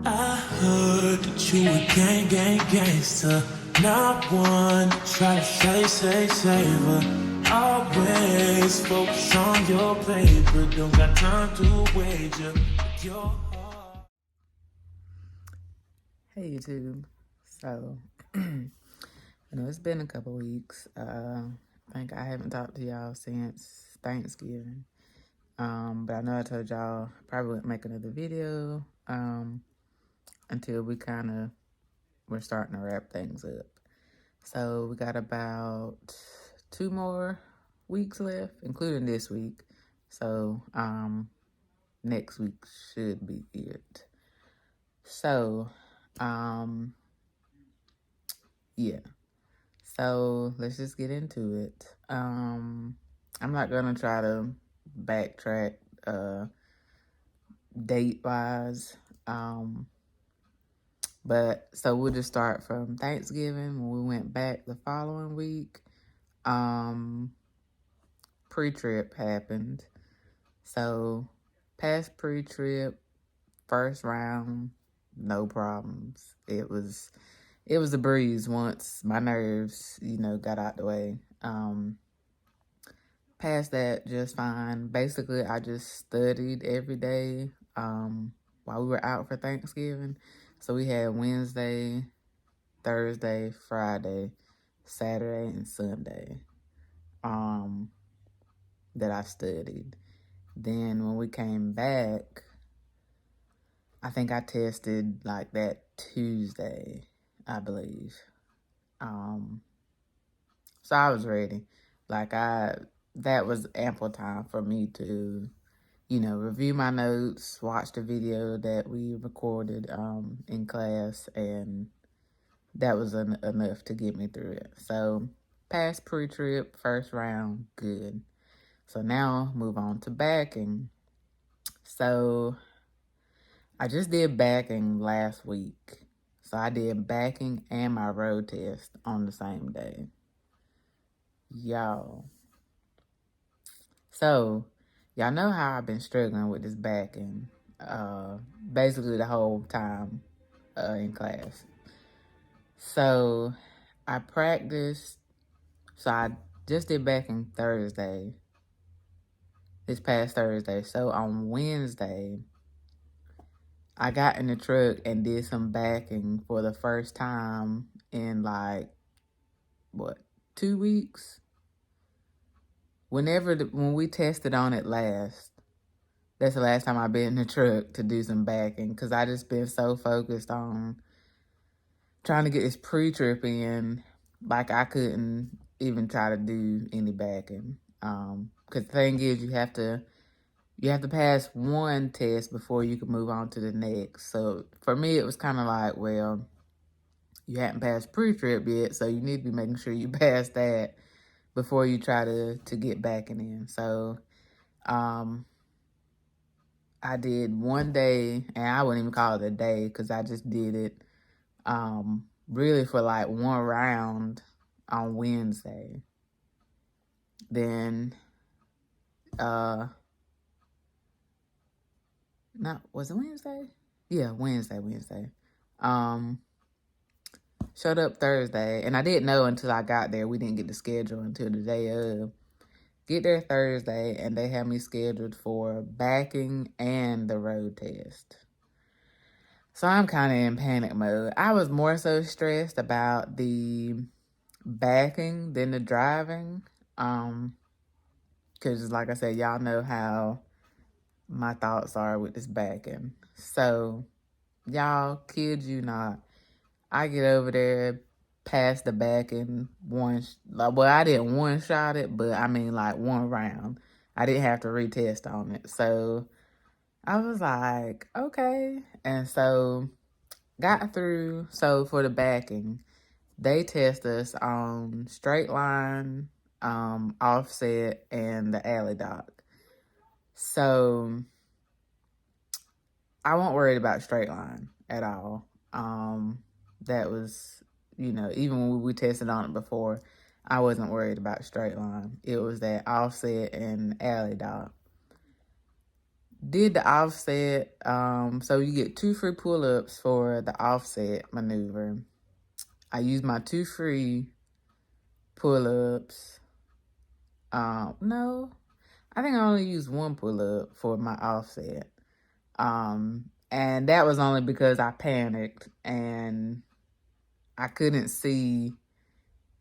I heard that you were gangster. Not one to try to savor. Always focus on your paper. Don't got time to wager with your heart. Hey YouTube. So, it's been a couple weeks. I think I haven't talked to y'all since Thanksgiving. But I know I told y'all probably wouldn't make another video until we we're starting to wrap things up. So we got about 2 more weeks left, including this week. So next week should be it. So yeah. So let's just get into it. I'm not gonna try to backtrack date wise. But so we'll just start from Thanksgiving when we went back the following week. Pre-trip happened. So past pre-trip, first round, no problems. It was a breeze once my nerves, got out the way. Past that, just fine. Basically, I just studied every day while we were out for Thanksgiving. So we had Wednesday, Thursday, Friday, Saturday, and Sunday that I studied. Then when we came back, I think I tested like that Tuesday, I believe. So I was ready. That was ample time for me to, review my notes, watch the video that we recorded in class, and that was enough to get me through it. So past pre-trip, first round, good. So now move on to backing. So I just did backing last week. So I did backing and my road test on the same day. Y'all. So y'all know how I've been struggling with this backing basically the whole time in class. So I practiced. So I just did backing Thursday, this past Thursday. So on Wednesday, I got in the truck and did some backing for the first time in 2 weeks? When we tested on it last, that's the last time I've been in the truck to do some backing, because I just been so focused on trying to get this pre-trip in, I couldn't even try to do any backing. Because the thing is, you have to pass one test before you can move on to the next. So for me, it was kind of like, well, you hadn't passed pre-trip yet, so you need to be making sure you pass that before you try to get backing in. So I did one day, and I wouldn't even call it a day because I just did it really for one round on Wednesday. Then was it Wednesday? Yeah, Wednesday. Showed up Thursday, and I didn't know until I got there. We didn't get the schedule until the day of. Get there Thursday, and they had me scheduled for backing and the road test. So I'm kind of in panic mode. I was more so stressed about the backing than the driving. Because like I said, y'all know how my thoughts are with this backing. So, y'all, kid you not, I get over there, past the backing I didn't one-shot it, but I mean one round. I didn't have to retest on it. So I was like, okay. And so got through. So for the backing, they test us on straight line, offset, and the alley dock. So I wasn't worried about straight line at all. That was, even when we tested on it before, I wasn't worried about straight line. It was that offset and alley dock. did the offset. So you get 2 free pull-ups for the offset maneuver. I used my 2 free pull-ups. No, I think I only used 1 pull-up for my offset. And that was only because I panicked and I couldn't see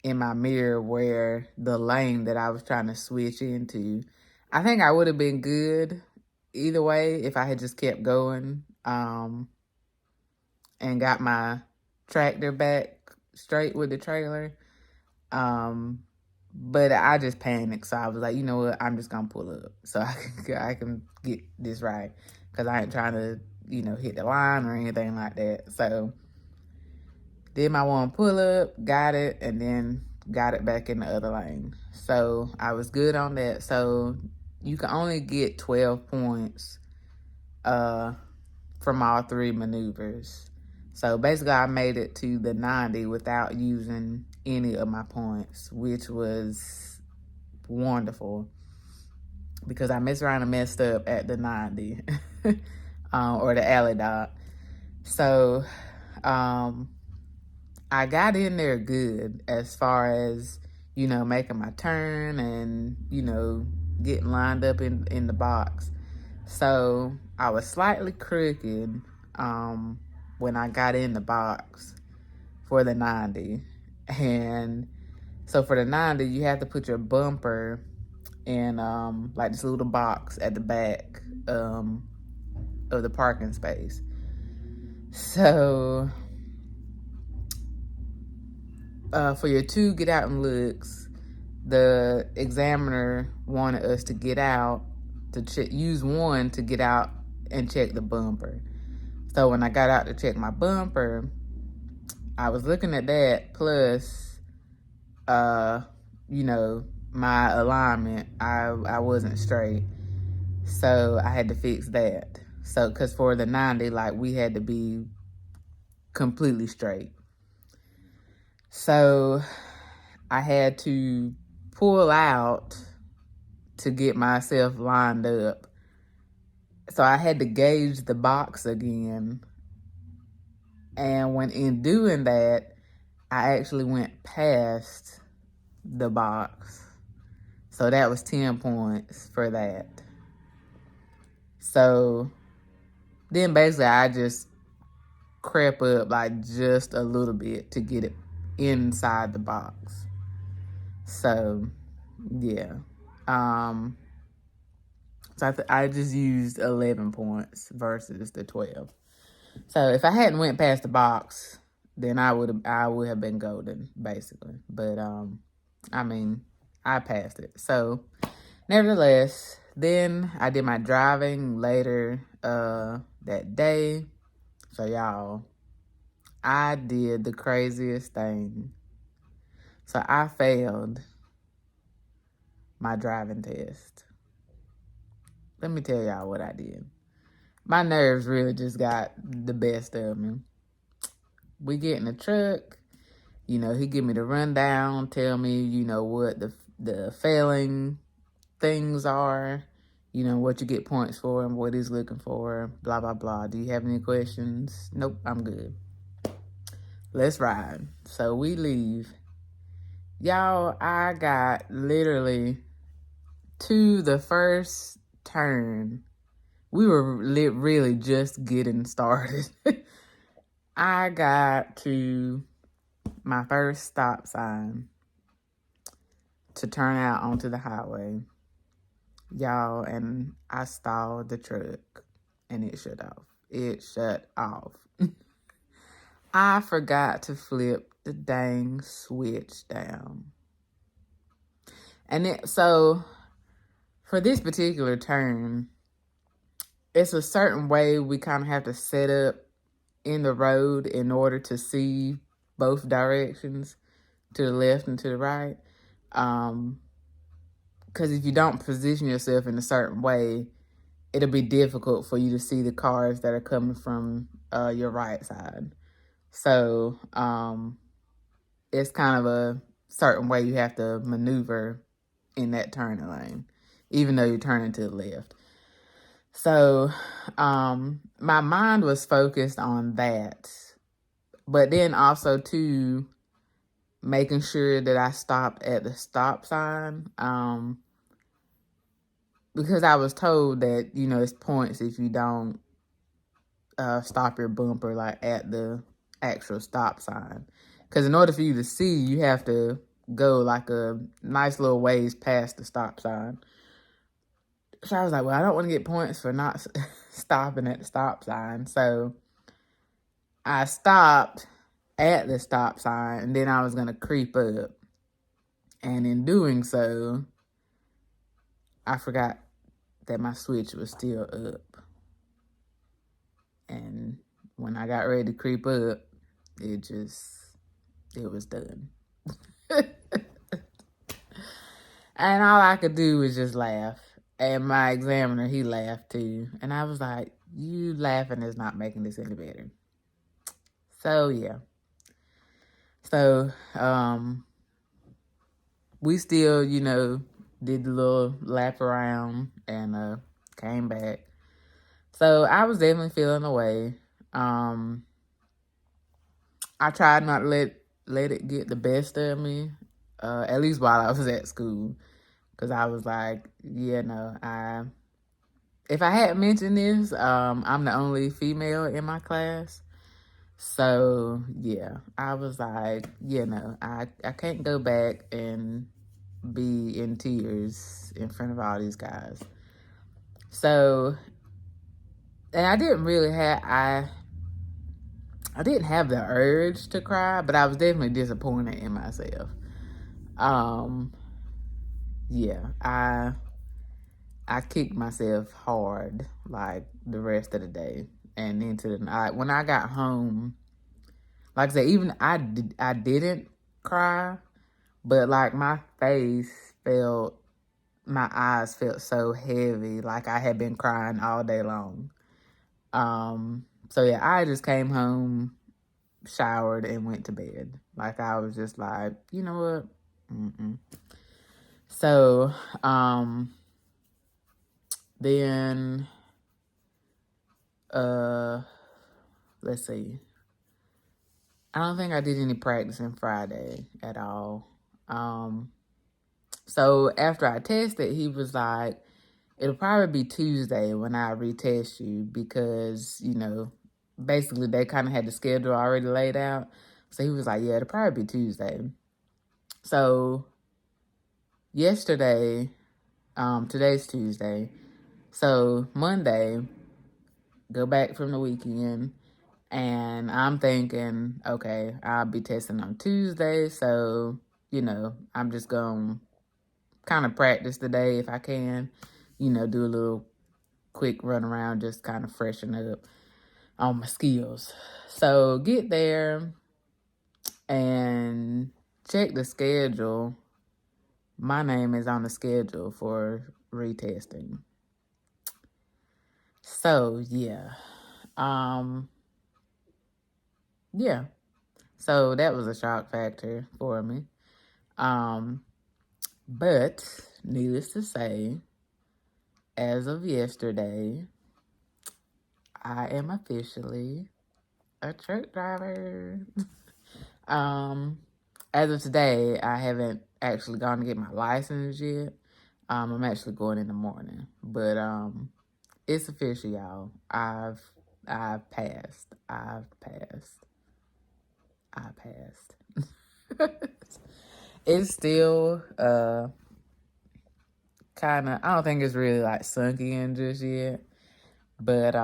in my mirror where the lane that I was trying to switch into. I think I would have been good either way if I had just kept going and got my tractor back straight with the trailer. But I just panicked, so I was like, you know what, I'm just gonna pull up so I can get this right, because I ain't trying to, hit the line or anything like that. So did my 1 pull up, got it, and then got it back in the other lane. So I was good on that. So you can only get 12 points from all 3 maneuvers. So basically I made it to the 90 without using any of my points, which was wonderful because I messed around and messed up at the 90 or the alley dot. So I got in there good as far as, making my turn and, getting lined up in the box. So I was slightly crooked when I got in the box for the 90. And so for the 90, you have to put your bumper in like this little box at the back of the parking space. So for your 2 get out and looks, the examiner wanted us to get out to use 1 to get out and check the bumper. So when I got out to check my bumper, I was looking at that plus, my alignment. I wasn't straight, so I had to fix that. So because for the 90, like we had to be completely straight. So I had to pull out to get myself lined up. So I had to gauge the box again. And when in doing that, I actually went past the box. So that was 10 points for that. So then basically I just crept up like just a little bit to get it inside the box. So yeah. So I just used 11 points versus the 12. So if I hadn't went past the box, then I would have been golden, basically. But I passed it. So nevertheless, then I did my driving later that day. So y'all, I did the craziest thing. So I failed my driving test. Let me tell y'all what I did. My nerves really just got the best of me. We get in the truck, he give me the rundown, tell me, what the failing things are, what you get points for and what he's looking for, blah, blah, blah. Do you have any questions? Nope, I'm good. Let's ride. So we leave. Y'all, I got literally to the first turn. We were really just getting started. I got to my first stop sign to turn out onto the highway. Y'all, and I stalled the truck and it shut off. It shut off. I forgot to flip the dang switch down. And so for this particular turn, it's a certain way we kind of have to set up in the road in order to see both directions, to the left and to the right. Because if you don't position yourself in a certain way, it'll be difficult for you to see the cars that are coming from your right side. So it's kind of a certain way you have to maneuver in that turning lane, even though you're turning to the left. So, my mind was focused on that, but then also too, making sure that I stopped at the stop sign, because I was told that, it's points if you don't stop your bumper like at the actual stop sign. Because in order for you to see, you have to go like a nice little ways past the stop sign. So I was like, well, I don't want to get points for not stopping at the stop sign. So I stopped at the stop sign, and then I was going to creep up. And in doing so, I forgot that my switch was still up. And when I got ready to creep up, it was done. And all I could do was just laugh. And my examiner, he laughed too. And I was like, you laughing is not making this any better. So, yeah. So, we still, did the little lap around and came back. So, I was definitely feeling the way. I tried not to let it get the best of me, at least while I was at school. Because I was like, if I hadn't mentioned this, I'm the only female in my class. So, yeah, I was like, I can't go back and be in tears in front of all these guys. So, and I didn't really I didn't have the urge to cry, but I was definitely disappointed in myself. Yeah, I kicked myself hard like the rest of the day and into the night. When I got home, like I said, even I didn't cry, but like my eyes felt so heavy, like I had been crying all day long. So yeah, I just came home, showered, and went to bed. Like I was just like, you know what? Mm-mm. So, then, let's see. I don't think I did any practicing Friday at all. So after I tested, he was like, it'll probably be Tuesday when I retest you because, basically they kind of had the schedule already laid out. So he was like, yeah, it'll probably be Tuesday. So yesterday, today's Tuesday. So Monday, go back from the weekend. And I'm thinking, okay, I'll be testing on Tuesday. So, I'm just going to kind of practice today if I can, do a little quick run around, just kind of freshen up on my skills. So get there and check the schedule. My name is on the schedule for retesting. So yeah. Yeah. So that was a shock factor for me. But needless to say, as of yesterday, I am officially a truck driver. As of today, I haven't actually gone to get my license yet. I'm actually going in the morning, but it's official, y'all. I've passed. I passed. It's still kind of, I don't think it's really like sunk in just yet, but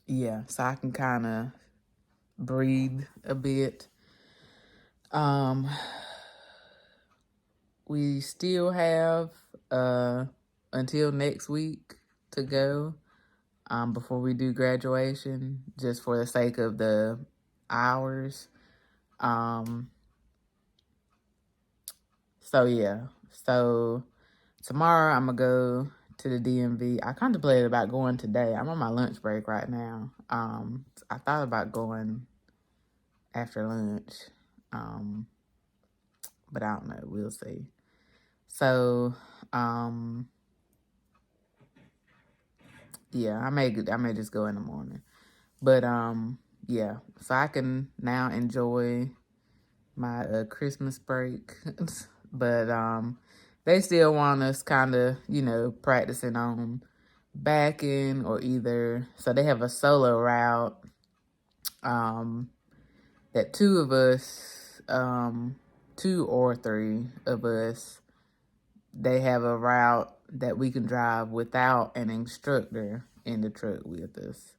yeah, so I can kind of breathe a bit. We still have until next week to go before we do graduation, just for the sake of the hours. So yeah, so tomorrow I'm gonna go to the DMV. I contemplated about going today. I'm on my lunch break right now. I thought about going after lunch, but I don't know. We'll see. So, Yeah, I may just go in the morning. But yeah, so I can now enjoy my Christmas break. But they still want us kind of, practicing on backing or either. So they have a solo route that two or three of us, they have a route that we can drive without an instructor in the truck with us.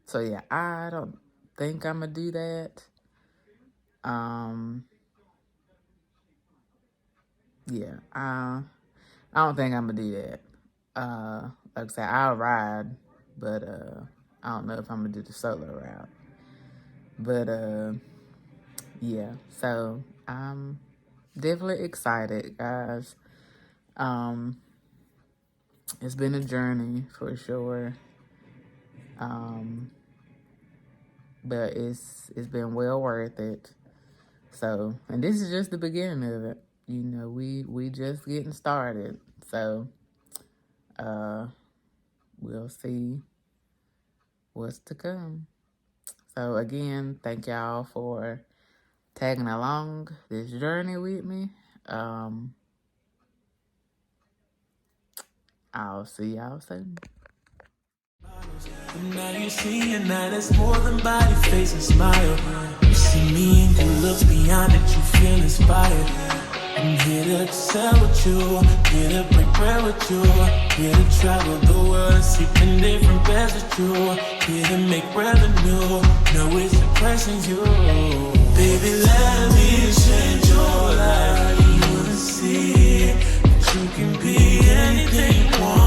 So yeah, I don't think I'm gonna do that. Yeah, I don't think I'm gonna do that. Like I said, I'll ride, but I don't know if I'm gonna do the solo route. But yeah, so I'm definitely excited, guys. It's been a journey for sure. But it's been well worth it. So, and this is just the beginning of it. We just getting started. So, we'll see what's to come. So again, thank y'all for tagging along this journey with me. I'll see y'all soon. But now you see, and now there's more than body, face, and smile. You see me and you look beyond it, you feel inspired. I'm here to sell with you, here to break bread with you, here to travel the world and sleep in different beds with you, here to make revenue, no it's impressing you. Baby, let me change your life. You wanna see that you can be anything you want.